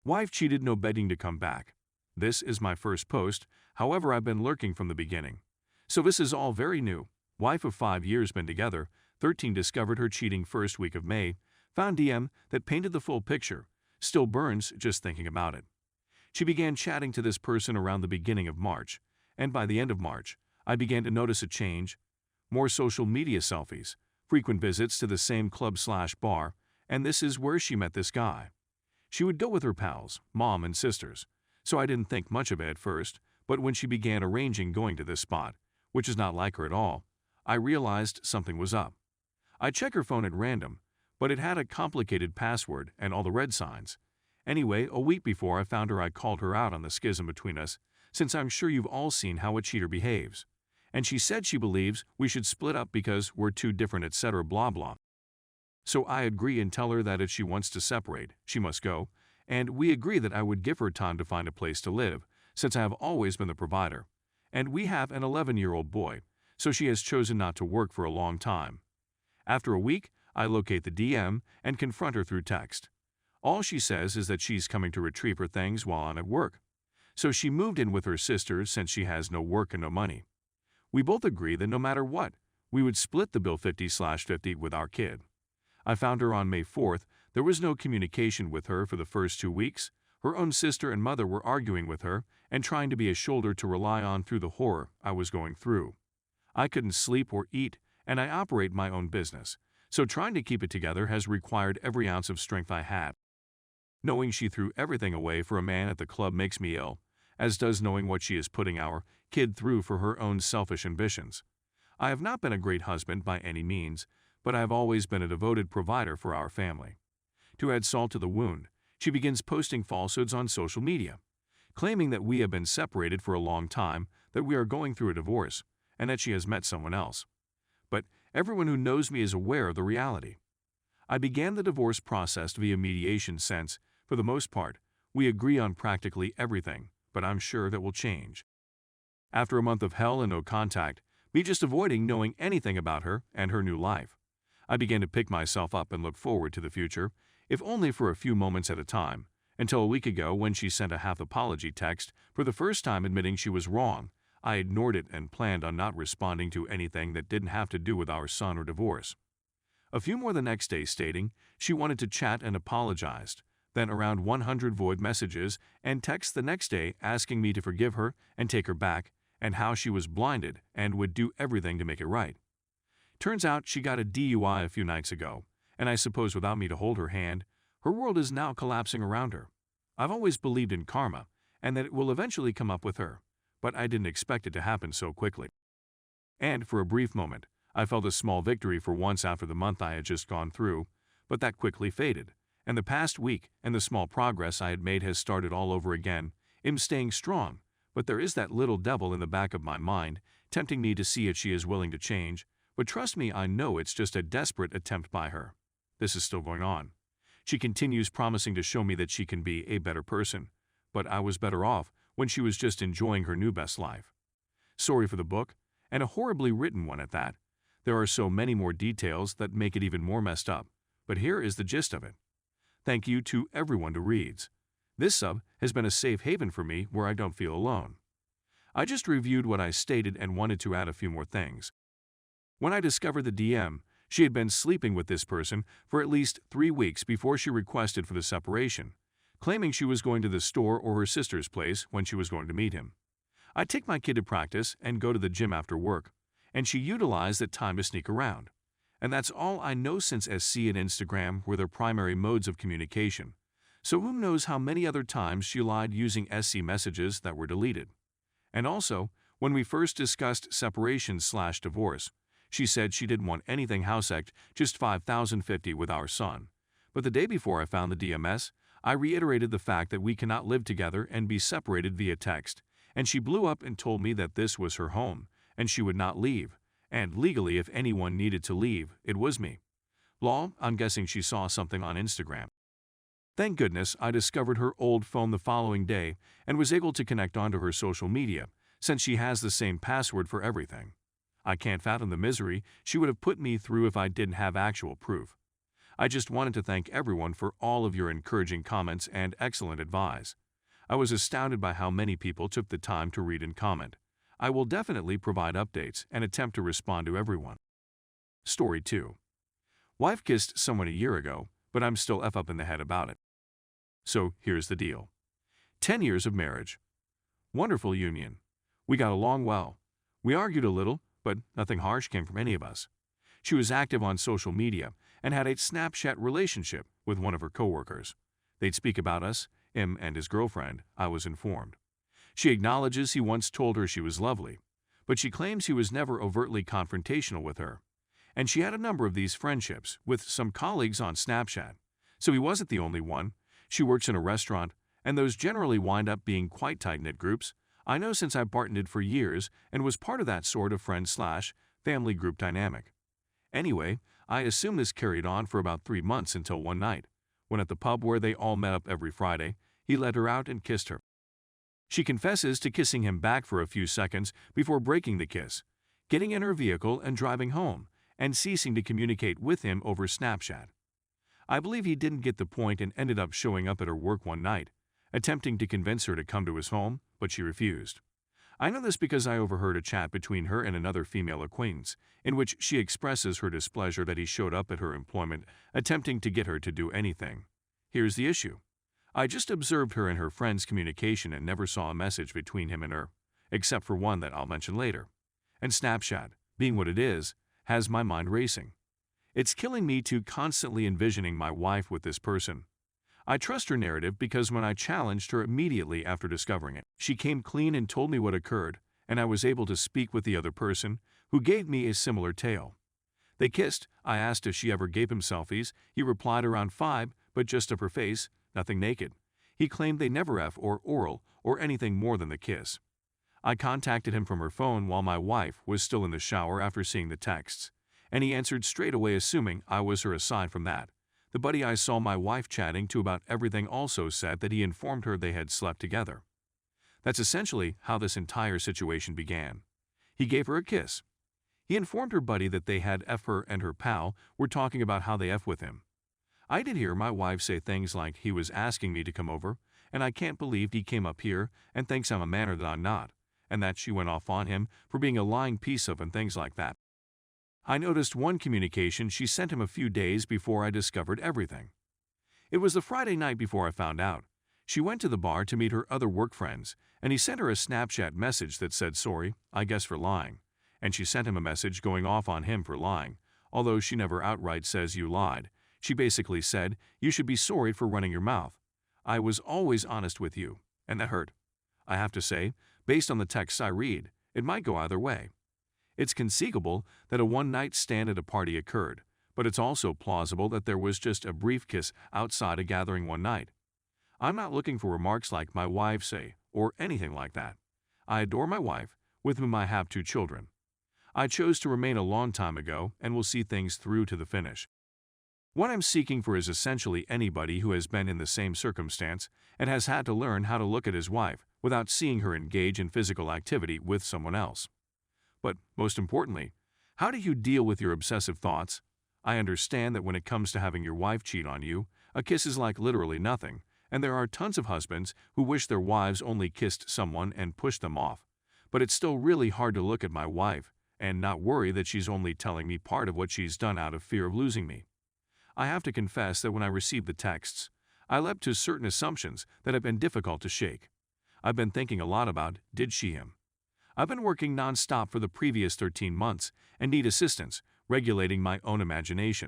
Wife cheated, no begging to come back. This is my first post, however I've been lurking from the beginning. So this is all very new. Wife of 5 years been together, 13 discovered her cheating first week of May, found DM that painted the full picture, still burns just thinking about it. She began chatting to this person around the beginning of March, and by the end of March, I began to notice a change. More social media selfies, frequent visits to the same club/bar, and this is where she met this guy. She would go with her pals, mom and sisters, so I didn't think much of it at first, but when she began arranging going to this spot, which is not like her at all, I realized something was up. I checked her phone at random, but it had a complicated password and all the red signs. Anyway, a week before I found her, I called her out on the schism between us, since I'm sure you've all seen how a cheater behaves. And she said she believes we should split up because we're too different, etc. blah blah. So I agree and tell her that if she wants to separate, she must go, and we agree that I would give her time to find a place to live, since I have always been the provider. And we have an 11-year-old boy, so she has chosen not to work for a long time. After a week, I locate the DM and confront her through text. All she says is that she's coming to retrieve her things while I'm at work. So she moved in with her sister since she has no work and no money. We both agree that no matter what, we would split the bill 50/50 with our kid. I found her on May 4th. There was no communication with her for the first 2 weeks. Her own sister and mother were arguing with her and trying to be a shoulder to rely on through the horror I was going through. I couldn't sleep or eat, and I operate my own business, so trying to keep it together has required every ounce of strength I had. Knowing she threw everything away for a man at the club makes me ill, as does knowing what she is putting our kid through for her own selfish ambitions. I have not been a great husband by any means, but I have always been a devoted provider for our family. To add salt to the wound, she begins posting falsehoods on social media, claiming that we have been separated for a long time, that we are going through a divorce, and that she has met someone else. But everyone who knows me is aware of the reality. I began the divorce process via mediation since, for the most part, we agree on practically everything, but I'm sure that will change. After a month of hell and no contact, me just avoiding knowing anything about her and her new life, I began to pick myself up and look forward to the future, if only for a few moments at a time, until a week ago when she sent a half-apology text for the first time admitting she was wrong. I ignored it and planned on not responding to anything that didn't have to do with our son or divorce. A few more the next day stating she wanted to chat and apologized, then around 100 void messages and texts the next day asking me to forgive her and take her back, and how she was blinded and would do everything to make it right. Turns out she got a DUI a few nights ago, and I suppose without me to hold her hand, her world is now collapsing around her. I've always believed in karma and that it will eventually come up with her, but I didn't expect it to happen so quickly. And for a brief moment, I felt a small victory for once after the month I had just gone through, but that quickly faded, and the past week and the small progress I had made has started all over again. I'm staying strong, but there is that little devil in the back of my mind tempting me to see if she is willing to change, but trust me, I know it's just a desperate attempt by her. This is still going on. She continues promising to show me that she can be a better person, but I was better off when she was just enjoying her new best life. Sorry for the book, and a horribly written one at that. There are so many more details that make it even more messed up, but here is the gist of it. Thank you to everyone who reads. This sub has been a safe haven for me where I don't feel alone. I just reviewed what I stated and wanted to add a few more things. When I discovered the DM, she had been sleeping with this person for at least 3 weeks before she requested for the separation, claiming she was going to the store or her sister's place when she was going to meet him. I take my kid to practice and go to the gym after work, and she utilized that time to sneak around. And that's all I know, since SC and Instagram were their primary modes of communication. So who knows how many other times she lied using SC messages that were deleted. And also, when we first discussed separation/divorce, she said she didn't want anything house-ect, just 5,050 with our son. But the day before I found the DMS, I reiterated the fact that we cannot live together and be separated via text, and she blew up and told me that this was her home, and she would not leave, and legally if anyone needed to leave, it was me. Lol, I'm guessing she saw something on Instagram. Thank goodness I discovered her old phone the following day and was able to connect onto her social media, since she has the same password for everything. I can't fathom the misery she would have put me through if I didn't have actual proof. I just wanted to thank everyone for all of your encouraging comments and excellent advice. I was astounded by how many people took the time to read and comment. I will definitely provide updates and attempt to respond to everyone. Story 2. Wife kissed someone a year ago, but I'm still up in the head about it. So here's the deal. 10 years of marriage. Wonderful union. We got along well. We argued a little, but nothing harsh came from any of us. She was active on social media and had a Snapchat relationship with one of her coworkers. They'd speak about us, him and his girlfriend, I was informed. She acknowledges he once told her she was lovely, but she claims he was never overtly confrontational with her. And she had a number of these friendships with some colleagues on Snapchat. So he wasn't the only one. She works in a restaurant, and those generally wind up being quite tight-knit groups. I know since I've bartended for years and was part of that sort of friend/family group dynamic. Anyway, I assume this carried on for about 3 months until one night, when at the pub where they all met up every Friday, he led her out and kissed her. She confesses to kissing him back for a few seconds before breaking the kiss, getting in her vehicle and driving home, and ceasing to communicate with him over Snapchat. I believe he didn't get the point and ended up showing up at her work one night, attempting to convince her to come to his home, but she refused. I know this because I overheard a chat between her and another female acquaintance, in which she expresses her displeasure that he showed up at her employment, attempting to get her to do anything. Here's the issue. I just observed her and her friend's communication and never saw a message between him and her, except for one that I'll mention later. And Snapchat, being what it is, has my mind racing. It's killing me to constantly envisioning my wife with this person. I trust her narrative because when I challenged her immediately after discovering it, she came clean and told me what occurred, and I was able to speak with the other person, who gave me a similar tale. They kissed. I asked if she ever gave him selfies. He replied around 5, but just of her face, nothing naked. He claimed they never F or oral or anything more than the kiss. I contacted him from her phone while my wife was still in the shower after seeing the texts, and he answered straight away assuming I was her. Aside from that, the buddy I saw my wife chatting to about everything also said that he informed her they had slept together. That's essentially how this entire situation began. He gave her a kiss. He informed her buddy that they had F her and her pal were talking about how they F with him. I did hear my wife say things like he was asking me to come over, and I can't believe he came up here and thinks I'm a manner that I'm not, and that she went off on him for being a lying piece of and things like that. I noticed one communication she sent him a few days before I discovered everything. It was the Friday night before I found out. She went to the bar to meet her other work friends, and he sent her a Snapchat message that said sorry, I guess for lying, and she sent him a message going off on him for lying, although she never outright says you lied. She basically said, you should be sorry for running your mouth. I was always honest with you, and that hurt. I have to say, based on the texts I read, it might go either way. It's conceivable that a one-night stand at a party occurred, but it's also plausible that there was just a brief kiss outside a gathering one night. I'm not looking for remarks like my wife say, or anything like that. I adore my wife, with whom I have 2 children. I chose to remain a long time ago and will see things through to the finish. What I'm seeking for is essentially anybody who has been in the same circumstance and has had to learn how to look at his wife without seeing her engage in physical activity with someone else. But most importantly, how do you deal with your obsessive thoughts? I understand that when it comes to having your wife cheat on you, a kiss is like literally nothing, and there are tons of husbands who wish their wives only kissed someone and pushed them off. But it's still really hard to look at my wife and not worry that she's only telling me part of what she's done out of fear of losing me. I have to confess that when I received the texts, I leapt to certain assumptions that have been difficult to shake. I've been thinking a lot about, did she him? I've been working non-stop for the previous 13 months and need assistance regulating my own imagination.